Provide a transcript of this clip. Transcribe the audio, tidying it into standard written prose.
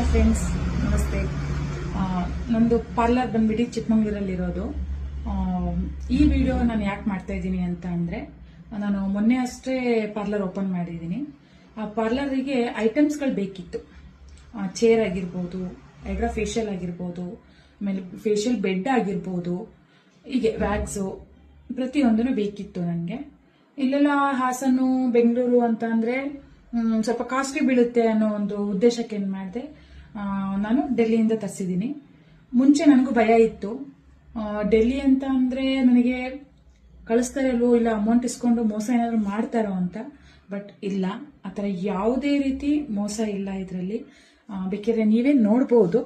Hi friends, ನಮಸ್ತೆ. ನಂದು parlour ಬಂದ್ಬಿಟ್ಟು ಚಿಕ್ಕಮಂಗ್ಳೂರಲ್ಲಿರೋದು. ಈ ವಿಡಿಯೋ ನಾನು ಯಾಕೆ ಮಾಡ್ತಾ ಇದ್ದೀನಿ ಅಂತ ಅಂದರೆ, ನಾನು ಮೊನ್ನೆ ಅಷ್ಟೇ ಪಾರ್ಲರ್ ಓಪನ್ ಮಾಡಿದ್ದೀನಿ. ಆ ಪಾರ್ಲರಿಗೆ ಐಟಮ್ಸ್ಗಳು ಬೇಕಿತ್ತು. ಚೇರ್ ಆಗಿರ್ಬೋದು, ಐಬ್ರಾ ಫೇಶಿಯಲ್ ಆಗಿರ್ಬೋದು, ಆಮೇಲೆ ಫೇಶಿಯಲ್ ಬೆಡ್ ಆಗಿರ್ಬೋದು, ಹೀಗೆ ವ್ಯಾಕ್ಸು ಪ್ರತಿಯೊಂದೂ ಬೇಕಿತ್ತು ನನಗೆ. ಇಲ್ಲೆಲ್ಲ ಹಾಸನು ಬೆಂಗಳೂರು ಅಂತ ಅಂದರೆ ಸ್ವಲ್ಪ ಕಾಸ್ಟ್ಲಿ ಬೀಳುತ್ತೆ ಅನ್ನೋ ಒಂದು ಉದ್ದೇಶಕ್ಕೆ ಏನು ಮಾಡಿದೆ, ನಾನು ಡೆಲ್ಲಿಯಿಂದ ತರಿಸಿದ್ದೀನಿ. ಮುಂಚೆ ನನಗೂ ಭಯ ಇತ್ತು, ಡೆಲ್ಲಿ ಅಂತ ಅಂದರೆ ನನಗೆ ಕಳಿಸ್ತಾರಲ್ವೋ, ಇಲ್ಲ ಅಮೌಂಟ್ ಇಸ್ಕೊಂಡು ಮೋಸ ಏನಾದರೂ ಮಾಡ್ತಾರೋ ಅಂತ. ಬಟ್ ಇಲ್ಲ, ಆ ಥರ ಯಾವುದೇ ರೀತಿ ಮೋಸ ಇಲ್ಲ ಇದರಲ್ಲಿ. ಬೇಕಾದ್ರೆ ನೀವೇ ನೋಡ್ಬೋದು.